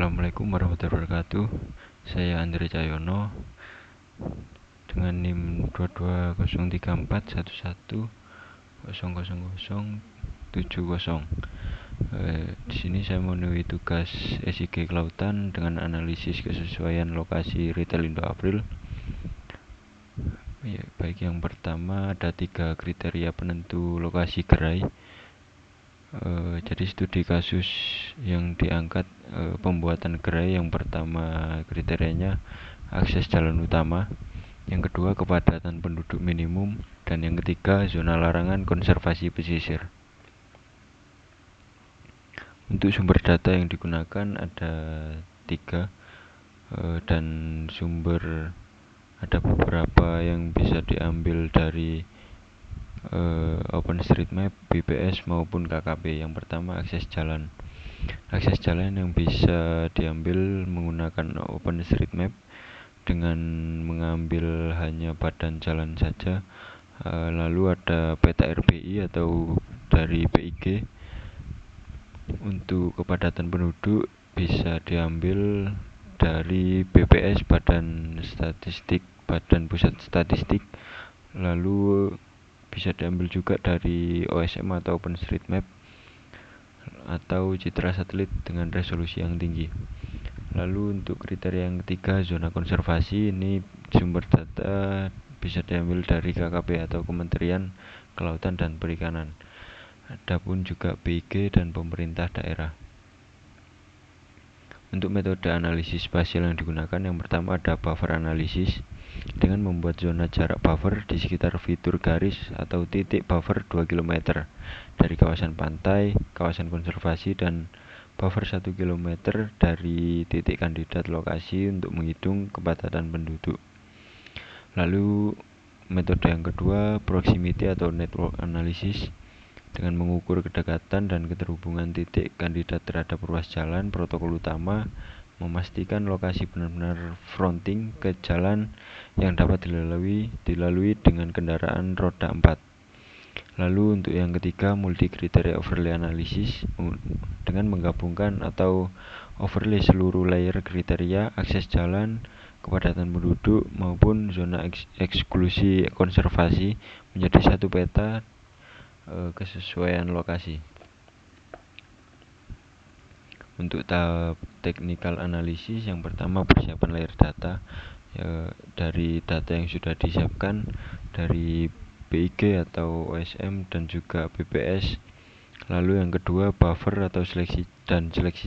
Assalamualaikum warahmatullahi wabarakatuh. Saya Andre Cahyono dengan NIM 2203411000070. Di sini saya memenuhi tugas SIG Kelautan dengan analisis kesesuaian lokasi retail Indo April. Baik, yang pertama ada 3 kriteria penentu lokasi gerai. Jadi studi kasus yang diangkat pembuatan gerai, yang pertama kriterianya akses jalan utama, yang kedua kepadatan penduduk minimum, dan yang ketiga zona larangan konservasi pesisir. Untuk sumber data yang digunakan ada 3 dan sumber ada beberapa yang bisa diambil dari OpenStreetMap, BPS maupun KKP. Yang pertama akses jalan. Akses jalan yang bisa diambil menggunakan OpenStreetMap dengan mengambil hanya badan jalan saja. Lalu ada peta RPI atau dari PIG. Untuk kepadatan penduduk bisa diambil dari BPS, Badan Pusat Statistik. Lalu bisa diambil juga dari OSM atau OpenStreetMap atau citra satelit dengan resolusi yang tinggi. Lalu untuk kriteria yang ketiga, zona konservasi, ini sumber data bisa diambil dari KKP atau Kementerian Kelautan dan Perikanan. Adapun juga BIG dan pemerintah daerah. Untuk metode analisis spasial yang digunakan, yang pertama ada buffer analisis dengan membuat zona jarak buffer di sekitar fitur garis atau titik buffer 2 km dari kawasan pantai, kawasan konservasi, dan buffer 1 km dari titik kandidat lokasi untuk menghitung kepadatan penduduk. Lalu metode yang kedua, proximity atau network analysis dengan mengukur kedekatan dan keterhubungan titik kandidat terhadap ruas jalan protokol utama, memastikan lokasi benar-benar fronting ke jalan yang dapat dilalui dengan kendaraan roda 4. Lalu untuk yang ketiga, multi kriteria overlay analysis dengan menggabungkan atau overlay seluruh layer kriteria akses jalan, kepadatan penduduk maupun zona eksklusi konservasi menjadi satu peta kesesuaian lokasi. Untuk tahap technical analysis, yang pertama persiapan layer data dari data yang sudah disiapkan dari BIG atau OSM dan juga BPS. Lalu yang kedua buffer atau seleksi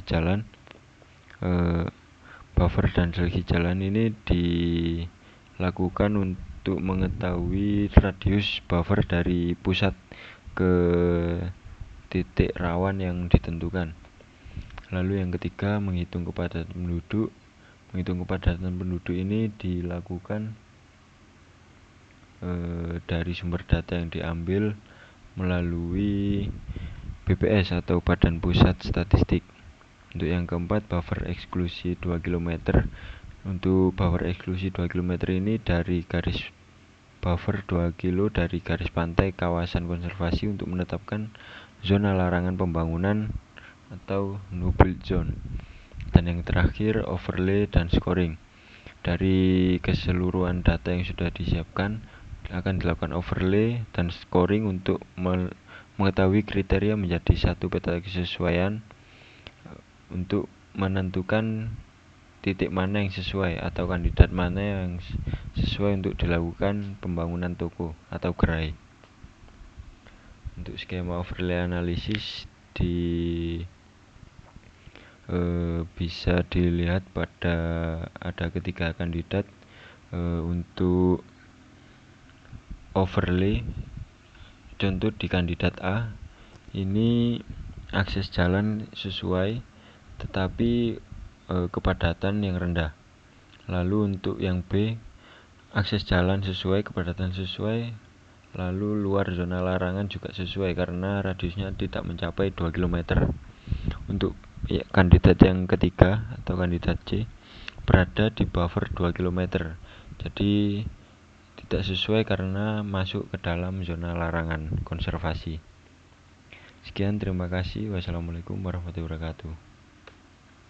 jalan. Buffer dan seleksi jalan ini dilakukan untuk mengetahui radius buffer dari pusat ke titik rawan yang ditentukan. Lalu yang ketiga menghitung kepadatan penduduk. Menghitung kepadatan penduduk ini dilakukan dari sumber data yang diambil melalui BPS atau Badan Pusat Statistik. Untuk yang keempat buffer eksklusi 2 km. Untuk buffer eksklusi 2 km ini dari garis buffer 2 km dari garis pantai kawasan konservasi untuk menetapkan zona larangan pembangunan atau no build zone. Dan yang terakhir overlay dan scoring. Dari keseluruhan data yang sudah disiapkan akan dilakukan overlay dan scoring untuk mengetahui kriteria menjadi satu peta kesesuaian untuk menentukan titik mana yang sesuai atau kandidat mana yang sesuai untuk dilakukan pembangunan toko atau gerai. Untuk skema overlay analisis bisa dilihat pada ada ketiga kandidat. Untuk overlay, contoh di kandidat A ini akses jalan sesuai tetapi kepadatan yang rendah. Lalu untuk yang B, akses jalan sesuai, kepadatan sesuai, lalu luar zona larangan juga sesuai karena radiusnya tidak mencapai 2 km. Untuk kandidat yang ketiga atau kandidat C berada di buffer 2 km. Jadi tidak sesuai karena masuk ke dalam zona larangan konservasi. Sekian, terima kasih. Wassalamualaikum warahmatullahi wabarakatuh.